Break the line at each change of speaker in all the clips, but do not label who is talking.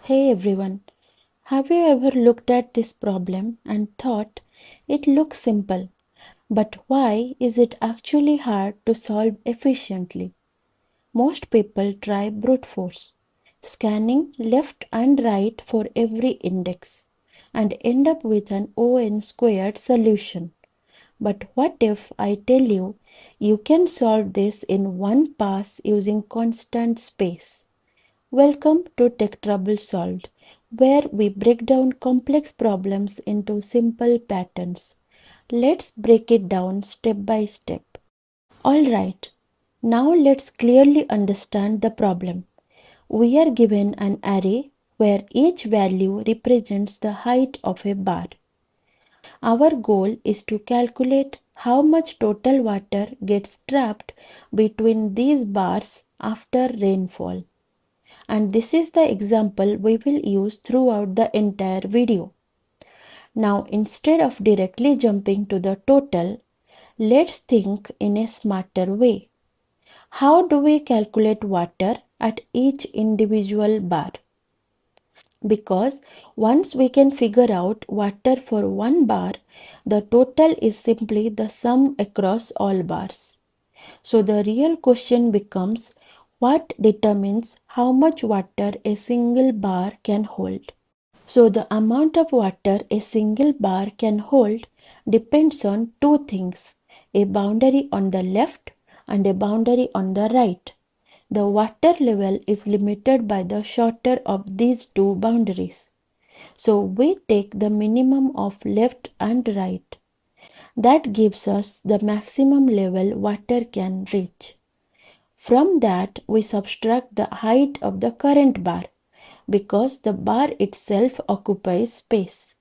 Hey everyone, have you ever looked at this problem and thought it looks simple, but why is it actually hard to solve efficiently? Most people try brute force, scanning left and right for every index, and end up with an ON squared solution. But what if I tell you you can solve this in one pass using constant space? Welcome to Tech Trouble Solved, where we break down complex problems into simple patterns. Let's break it down step by step. Alright, now let's clearly understand the problem. We are given an array where each value represents the height of a bar. Our goal is to calculate how much total water gets trapped between these bars after rainfall. And this is the example we will use throughout the entire video. Now, instead of directly jumping to the total, let's think in a smarter way. How do we calculate water at each individual bar? Because once we can figure out water for one bar, the total is simply the sum across all bars. So the real question becomes, what determines how much water a single bar can hold? So the amount of water a single bar can hold depends on two things, a boundary on the left and a boundary on the right. The water level is limited by the shorter of these two boundaries. So we take the minimum of left and right. That gives us the maximum level water can reach. From that, we subtract the height of the current bar because the bar itself occupies space.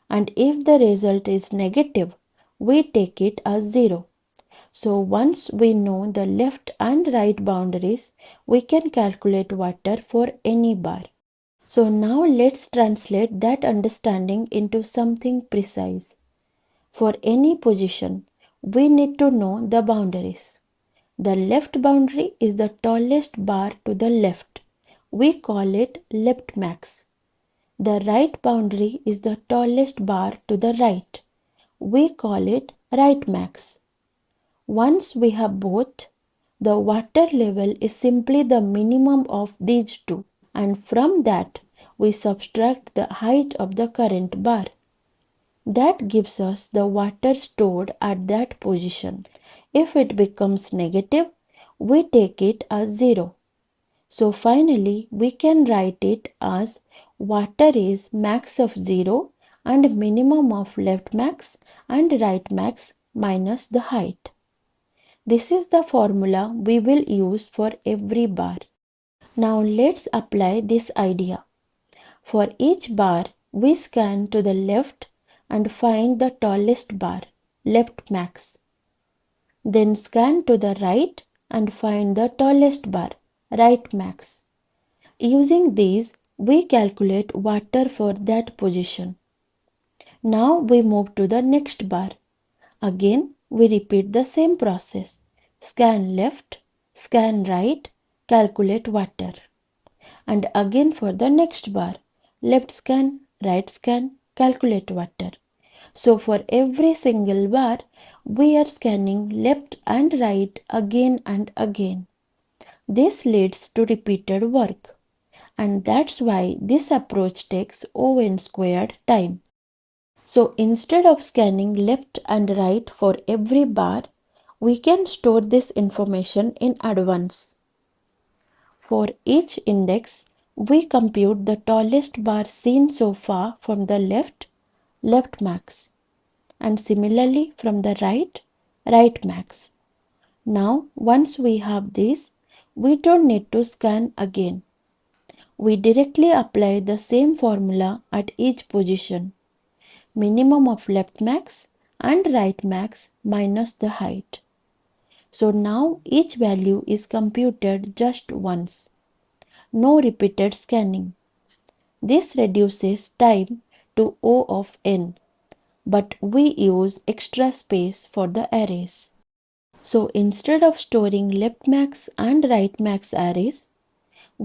And if the result is negative, we take it as 0. So once we know the left and right boundaries, we can calculate water for any bar. So now let's translate that understanding into something precise. For any position, we need to know the boundaries. The left boundary is the tallest bar to the left. We call it left max. The right boundary is the tallest bar to the right. We call it right max. Once we have both, the water level is simply the minimum of these two, and from that we subtract the height of the current bar. That gives us the water stored at that position. If it becomes negative, we take it as 0. So finally, we can write it as water is max of 0 and minimum of left max and right max minus the height. This is the formula we will use for every bar. Now let's apply this idea. For each bar, we scan to the left and find the tallest bar, left max. Then scan to the right and find the tallest bar, right max. Using these, we calculate water for that position. Now we move to the next bar. Again, we repeat the same process. Scan left, scan right, calculate water. And again for the next bar. Left scan, right scan, calculate water. So for every single bar, we are scanning left and right again and again. This leads to repeated work. And that's why this approach takes O(n) squared time. So instead of scanning left and right for every bar, we can store this information in advance. For each index, we compute the tallest bar seen so far from the left, left max, and similarly from the right, right max. Now, once we have this, we don't need to scan again. We directly apply the same formula at each position. Minimum of left max and right max minus the height. So now each value is computed just once. No repeated scanning. This reduces time to O of n, but we use extra space for the arrays. So instead of storing left max and right max arrays,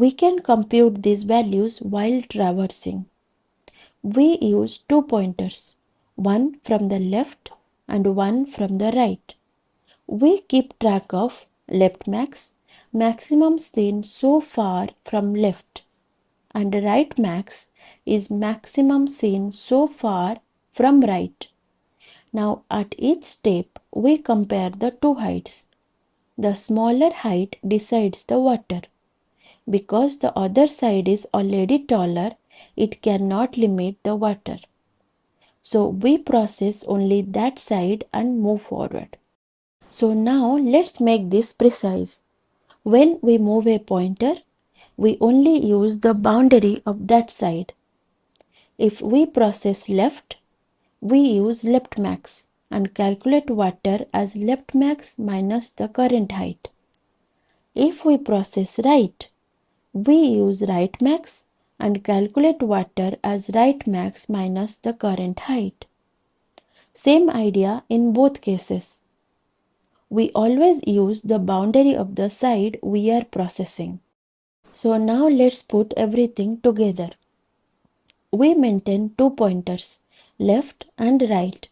We can compute these values while traversing. We use two pointers, one from the left and one from the right. We keep track of left max, maximum seen so far from left, and right max is maximum seen so far from right. Now at each step we compare the two heights. The smaller height decides the water. Because the other side is already taller, it cannot limit the water. So we process only that side and move forward. So now let's make this precise. When we move a pointer, we only use the boundary of that side. If we process left, we use left max and calculate water as left max minus the current height. If we process right, we use right max and calculate water as right max minus the current height. Same idea in both cases. We always use the boundary of the side we are processing. So now let's put everything together. We maintain two pointers, left and right,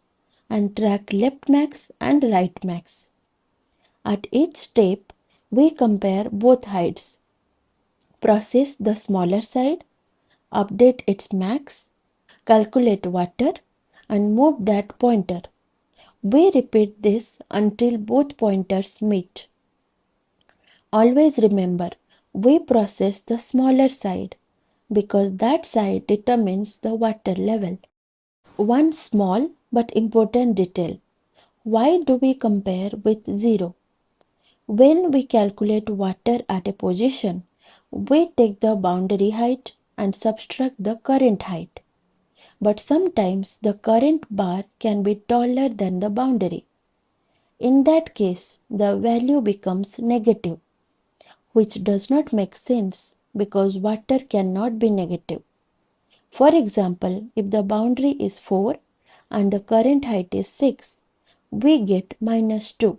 and track left max and right max. At each step, we compare both heights. Process the smaller side, update its max, calculate water, and move that pointer. We repeat this until both pointers meet. Always remember, we process the smaller side because that side determines the water level. One small but important detail. Why do we compare with 0? When we calculate water at a position, we take the boundary height and subtract the current height. But sometimes the current bar can be taller than the boundary. In that case, the value becomes negative, which does not make sense because water cannot be negative. For example, if the boundary is 4 and the current height is 6, we get -2.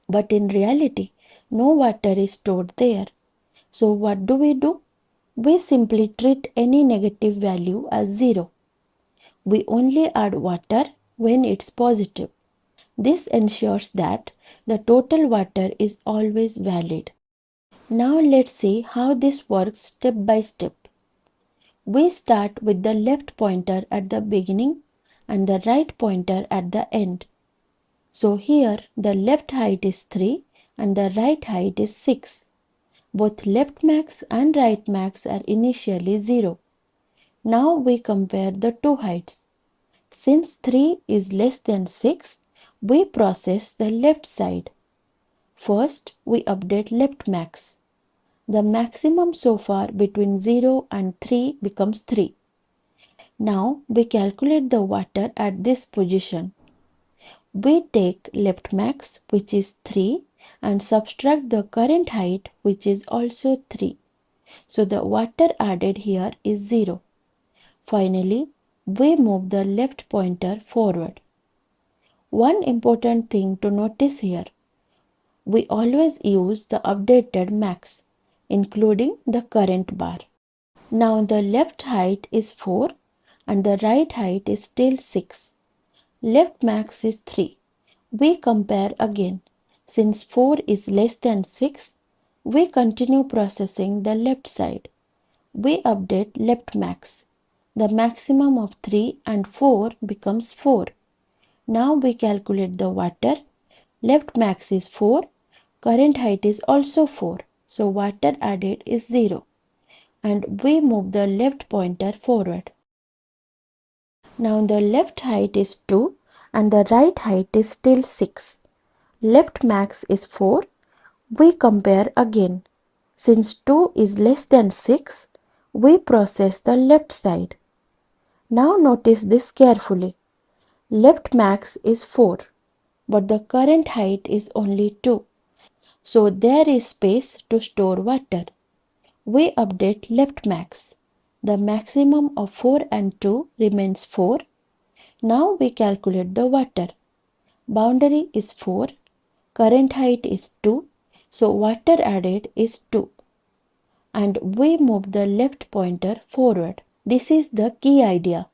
But in reality, no water is stored there. So what do? We simply treat any negative value as 0. We only add water when it's positive. This ensures that the total water is always valid. Now let's see how this works step by step. We start with the left pointer at the beginning and the right pointer at the end. So here the left height is 3 and the right height is 6. Both left max and right max are initially 0. Now we compare the two heights. Since 3 is less than 6, we process the left side. First, we update left max. The maximum so far between 0 and 3 becomes 3. Now we calculate the water at this position. We take left max, which is 3, and subtract the current height, which is also 3. So the water added here is 0. Finally, we move the left pointer forward. One important thing to notice here, we always use the updated max, including the current bar. Now the left height is 4 and the right height is still 6. Left max is 3. We compare again. Since 4 is less than 6, we continue processing the left side. We update left max. The maximum of 3 and 4 becomes 4. Now we calculate the water. Left max is 4. Current height is also 4. So water added is 0. And we move the left pointer forward. Now the left height is 2 and the right height is still 6. Left max is 4. We compare again. Since 2 is less than 6, we process the left side. Now notice this carefully. Left max is 4, but the current height is only 2. So there is space to store water. We update left max. The maximum of 4 and 2 remains 4. Now we calculate the water. Boundary is 4. Current height is 2. So water added is 2. and we move the left pointer forward. This is the key idea.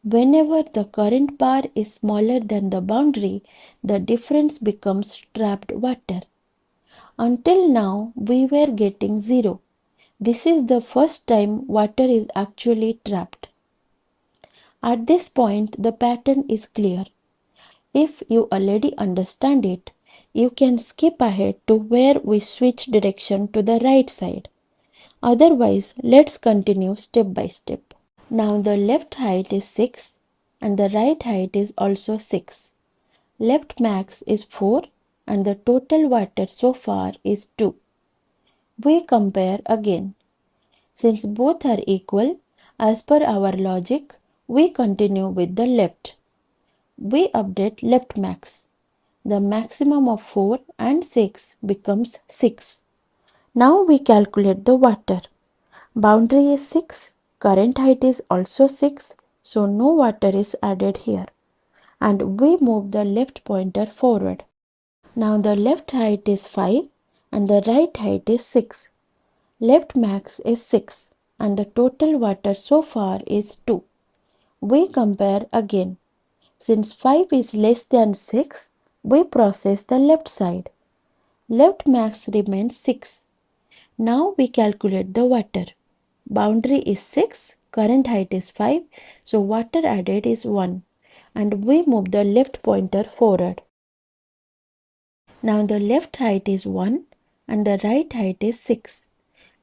Whenever the current bar is smaller than the boundary, the difference becomes trapped water. Until now, we were getting 0. This is the first time water is actually trapped. At this point, the pattern is clear. If you already understand it, you can skip ahead to where we switch direction to the right side. Otherwise, let's continue step by step. Now the left height is 6 and the right height is also 6. Left max is 4 and the total water so far is 2. We compare again. Since both are equal, as per our logic, we continue with the left. We update left max. The maximum of 4 and 6 becomes 6. Now we calculate the water. Boundary is 6, current height is also 6, so no water is added here. And we move the left pointer forward. Now the left height is 5 and the right height is 6. Left max is 6 and the total water so far is 2. We compare again. Since 5 is less than 6, we process the left side. Left max remains 6. Now we calculate the water. Boundary is 6, current height is 5, so water added is 1 and we move the left pointer forward. Now the left height is 1 and the right height is 6.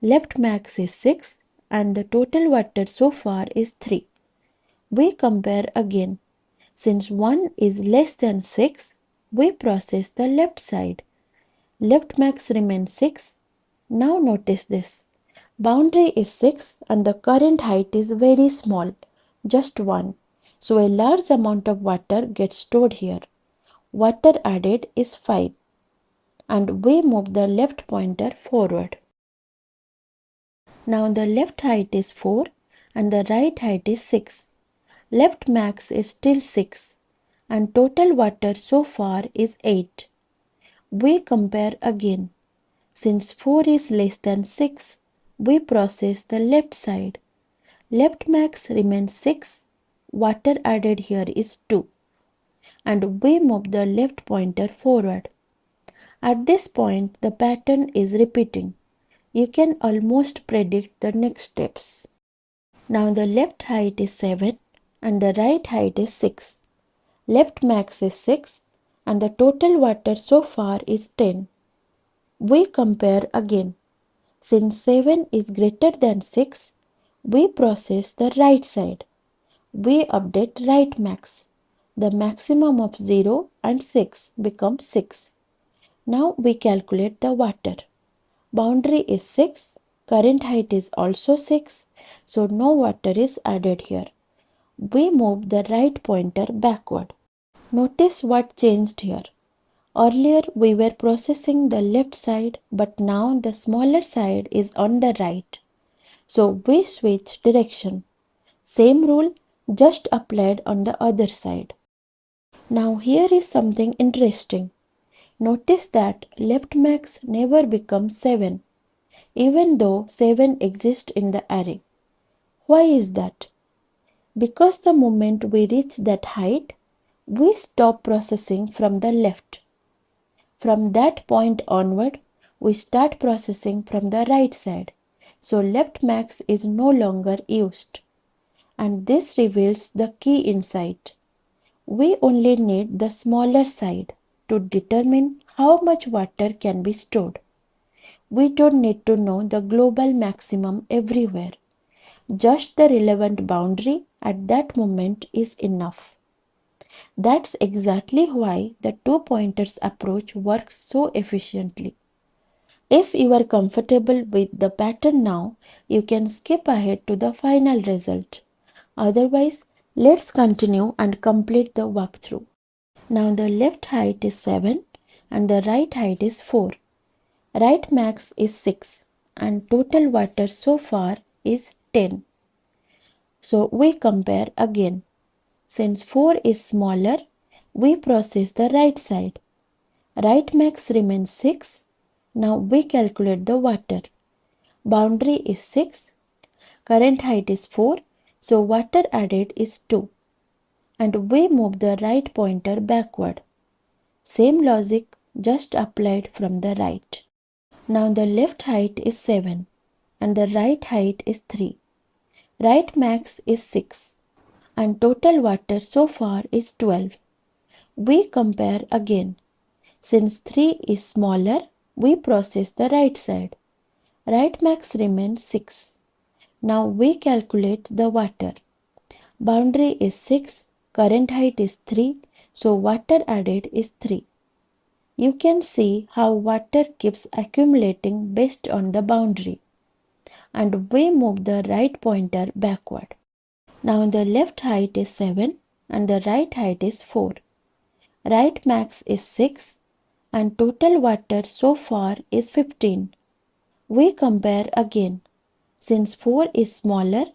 Left max is 6 and the total water so far is 3. We compare again. Since 1 is less than 6, we process the left side. Left max remains 6. Now notice this. Boundary is 6 and the current height is very small, just 1. So a large amount of water gets stored here. Water added is 5 and we move the left pointer forward. Now the left height is 4 and the right height is 6. Left max is still 6 and total water so far is 8. We compare again. Since 4 is less than 6, we process the left side. Left max remains 6. Water added here is 2. And we move the left pointer forward. At this point, the pattern is repeating. You can almost predict the next steps. Now the left height is 7 and the right height is 6. Left max is 6 and the total water so far is 10. We compare again. Since 7 is greater than 6, we process the right side. We update right max. The maximum of 0 and 6 becomes 6. Now we calculate the water. Boundary is 6, current height is also 6, so no water is added here. We move the right pointer backward. Notice what changed here. Earlier we were processing the left side, but now the smaller side is on the right. So we switch direction. Same rule, just applied on the other side. Now here is something interesting. Notice that left max never becomes 7, even though 7 exists in the array. Why is that? Because the moment we reach that height, we stop processing from the left. From that point onward, we start processing from the right side. So left max is no longer used. And this reveals the key insight. We only need the smaller side to determine how much water can be stored. We don't need to know the global maximum everywhere. Just the relevant boundary at that moment is enough. That's exactly why the two pointers approach works so efficiently. If you are comfortable with the pattern now, you can skip ahead to the final result. Otherwise, let's continue and complete the walkthrough. Now the left height is 7 and the right height is 4. Right max is 6 and total water so far is 10. So we compare again. Since 4 is smaller, we process the right side. Right max remains 6. Now we calculate the water. Boundary is 6. Current height is 4. So water added is 2. And we move the right pointer backward. Same logic, just applied from the right. Now the left height is 7 and the right height is 3. Right max is 6 and total water so far is 12. We compare again. Since 3 is smaller, we process the right side. Right max remains 6. Now we calculate the water. Boundary is 6, current height is 3, so water added is 3. You can see how water keeps accumulating based on the boundary. And we move the right pointer backward. Now the left height is 7 and the right height is 4. Right max is 6 and total water so far is 15. We compare again. Since 4 is smaller,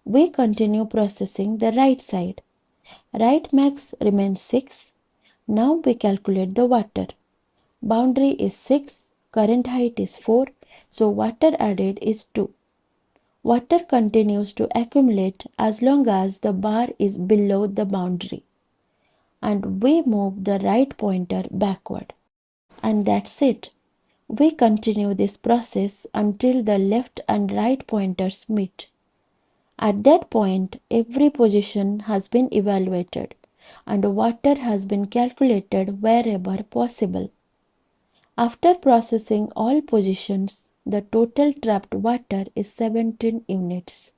we continue processing the right side. Right max remains 6. Now we calculate the water. Boundary is 6, current height is 4, so water added is 2. Water continues to accumulate as long as the bar is below the boundary. And we move the right pointer backward. And that's it. We continue this process until the left and right pointers meet. At that point, every position has been evaluated and water has been calculated wherever possible. After processing all positions, the total trapped water is 17 units.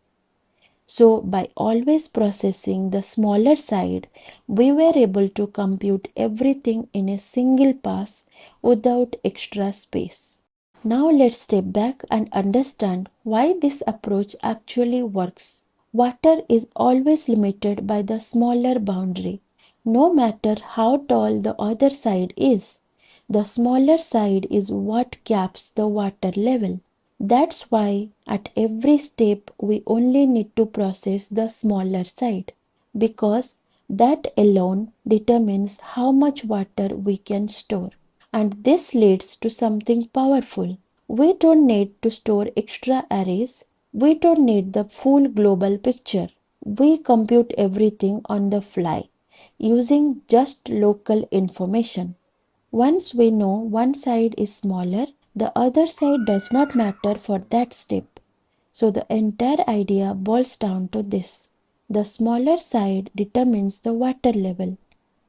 So, by always processing the smaller side, we were able to compute everything in a single pass without extra space. Now, let's step back and understand why this approach actually works. Water is always limited by the smaller boundary. No matter how tall the other side is, the smaller side is what caps the water level. That's why at every step we only need to process the smaller side, because that alone determines how much water we can store. And this leads to something powerful. We don't need to store extra arrays. We don't need the full global picture. We compute everything on the fly using just local information. Once we know one side is smaller, the other side does not matter for that step. So the entire idea boils down to this. The smaller side determines the water level,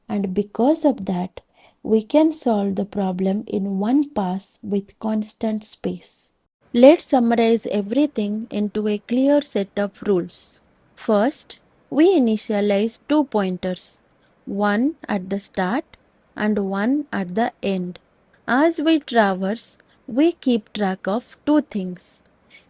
and because of that, we can solve the problem in one pass with constant space. Let's summarize everything into a clear set of rules. First, we initialize two pointers, one at the start and one at the end. As we traverse, we keep track of two things: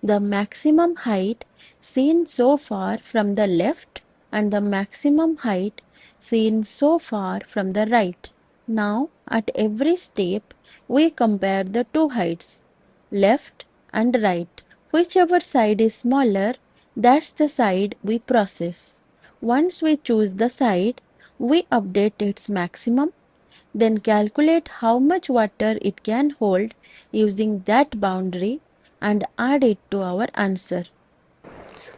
the maximum height seen so far from the left and the maximum height seen so far from the right. Now, at every step, we compare the two heights, left and right. Whichever side is smaller, that's the side we process. Once we choose the side, we update its maximum, then calculate how much water it can hold using that boundary and add it to our answer.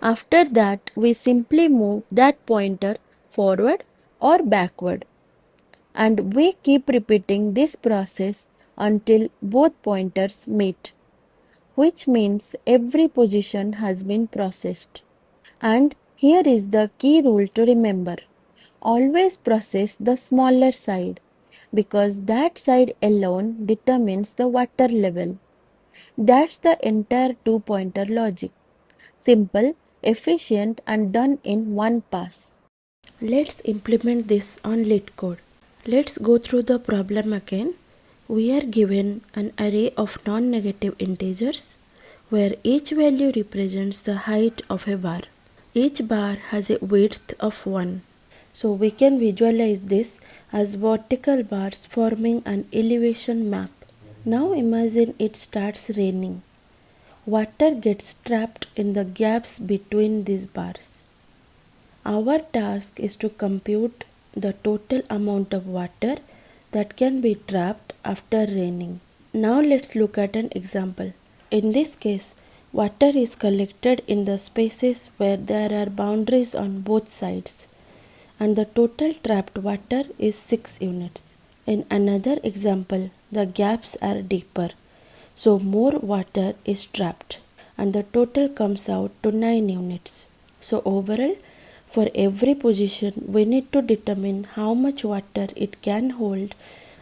After that, we simply move that pointer forward or backward, and we keep repeating this process until both pointers meet, which means every position has been processed. And here is the key rule to remember: always process the smaller side, because that side alone determines the water level. That's the entire two-pointer logic. Simple, efficient, and done in one pass. Let's implement this on Leetcode. Let's go through the problem again. We are given an array of non-negative integers where each value represents the height of a bar. Each bar has a width of 1. So we can visualize this as vertical bars forming an elevation map. Now imagine it starts raining. Water gets trapped in the gaps between these bars. Our task is to compute the total amount of water that can be trapped after raining. Now let's look at an example. In this case, Water is collected in the spaces where there are boundaries on both sides, and the total trapped water is 6 units. In another example, the gaps are deeper, so more water is trapped, and the total comes out to 9 units. So overall, for every position, we need to determine how much water it can hold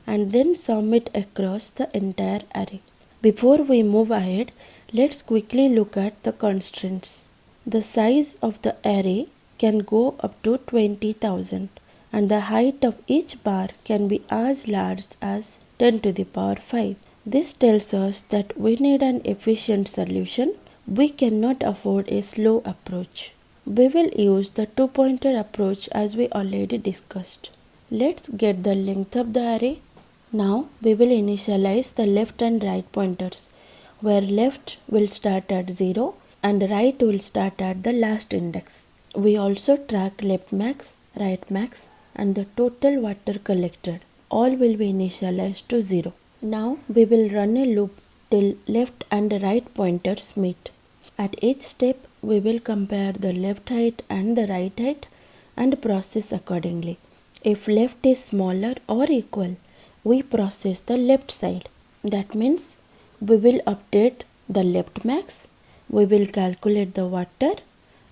and then sum it across the entire array. Before we move ahead, let's quickly look at the constraints. The size of the array can go up to 20,000, and the height of each bar can be as large as 10 to the power 5. This tells us that we need an efficient solution. We cannot afford a slow approach. We will use the two-pointer approach as we already discussed. Let's get the length of the array. Now we will initialize the left and right pointers, where left will start at 0 and right will start at the last index. We also track left max, right max and the total water collected. All will be initialized to 0. Now we will run a loop till left and right pointers meet. At each step we will compare the left height and the right height and process accordingly. If left is smaller or equal, we process the left side. That means we will update the left max, we will calculate the water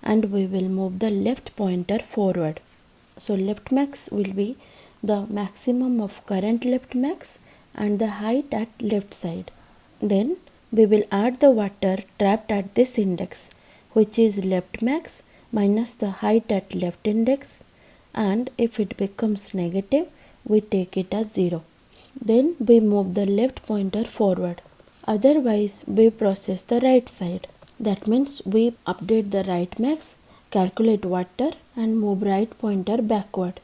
and we will move the left pointer forward. So left max will be the maximum of current left max and the height at left side. Then we will add the water trapped at this index, which is left max minus the height at left index, and if it becomes negative, we take it as 0. Then we move the left pointer forward. Otherwise, we process the right side. That means we update the right max, calculate water and move right pointer backward.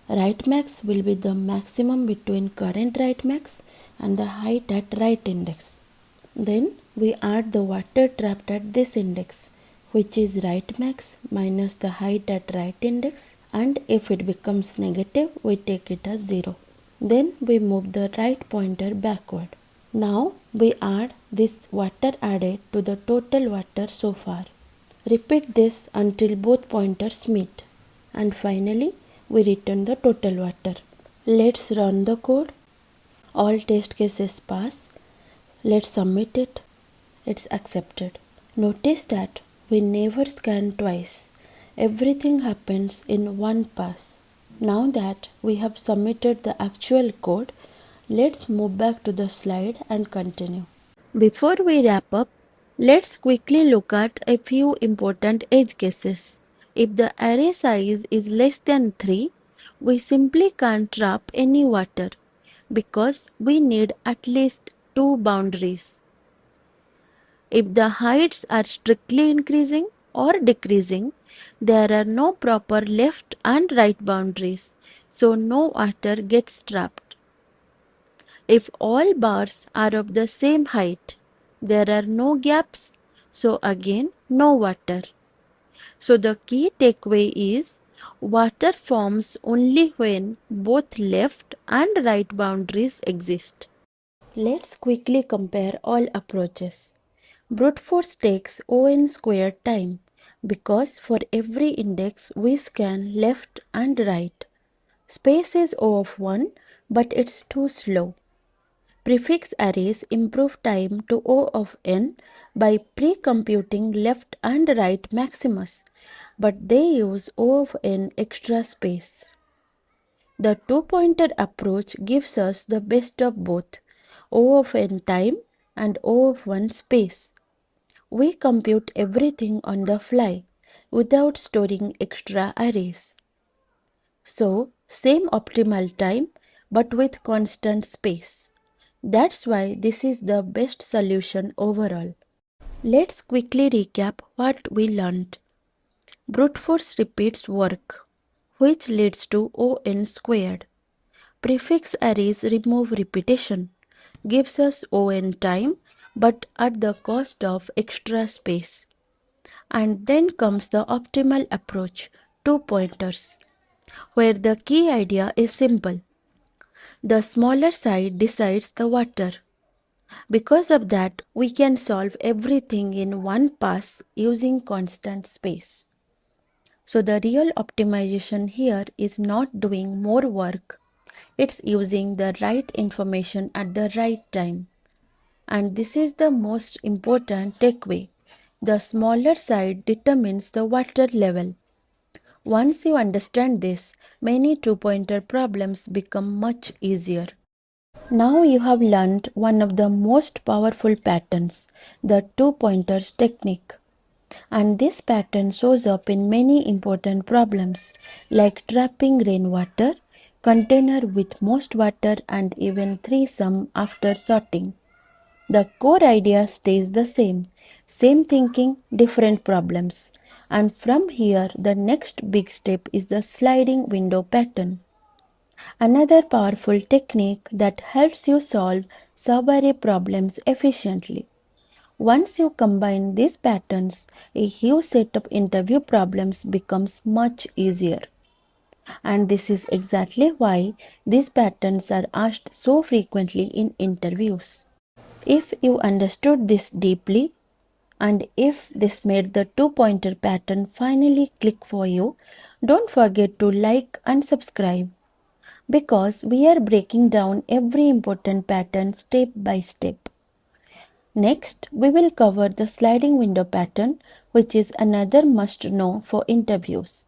Right max will be the maximum between current right max and the height at right index. Then we add the water trapped at this index, which is right max minus the height at right index, and if it becomes negative, we take it as 0. Then we move the right pointer backward. Now we add this water added to the total water so far. Repeat this until both pointers meet, and finally we return the total water. Let's run the code. All test cases pass. Let's submit it. It's accepted. Notice that we never scan twice. Everything happens in one pass. Now that we have submitted the actual code, let's move back to the slide and continue. Before we wrap up, let's quickly look at a few important edge cases. If the array size is less than 3, we simply can't trap any water because we need at least 2 boundaries. If the heights are strictly increasing or decreasing, there are no proper left and right boundaries, so no water gets trapped. If all bars are of the same height, there are no gaps, so again no water. So the key takeaway is water forms only when both left and right boundaries exist. Let's quickly compare all approaches. Brute force takes O(n) squared time because for every index we scan left and right. Space is O of 1, but it's too slow. Prefix arrays improve time to O of n by pre-computing left and right maximus, but they use O of n extra space. The two-pointer approach gives us the best of both, O of n time and O of 1 space. We compute everything on the fly without storing extra arrays. So, same optimal time but with constant space. That's why this is the best solution overall. Let's quickly recap what we learned. Brute force repeats work, which leads to O(n) squared. Prefix arrays remove repetition, gives us O(n) time but at the cost of extra space. And then comes the optimal approach, two pointers, where the key idea is simple. The smaller side decides the water. Because of that, we can solve everything in one pass using constant space. So the real optimization here is not doing more work, it's using the right information at the right time. And this is the most important takeaway. The smaller side determines the water level. Once you understand this, many two-pointer problems become much easier. Now you have learned one of the most powerful patterns, the two-pointers technique. And this pattern shows up in many important problems like trapping rainwater, container with most water, and even threesome after sorting. The core idea stays the same thinking, different problems. And from here, the next big step is the sliding window pattern. Another powerful technique that helps you solve subarray problems efficiently. Once you combine these patterns, a huge set of interview problems becomes much easier. And this is exactly why these patterns are asked so frequently in interviews. If you understood this deeply, and if this made the two-pointer pattern finally click for you, don't forget to like and subscribe because we are breaking down every important pattern step by step. Next, we will cover the sliding window pattern, which is another must know for interviews.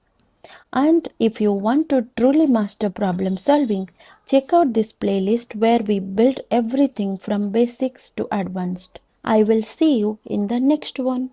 And if you want to truly master problem solving, check out this playlist where we build everything from basics to advanced. I will see you in the next one.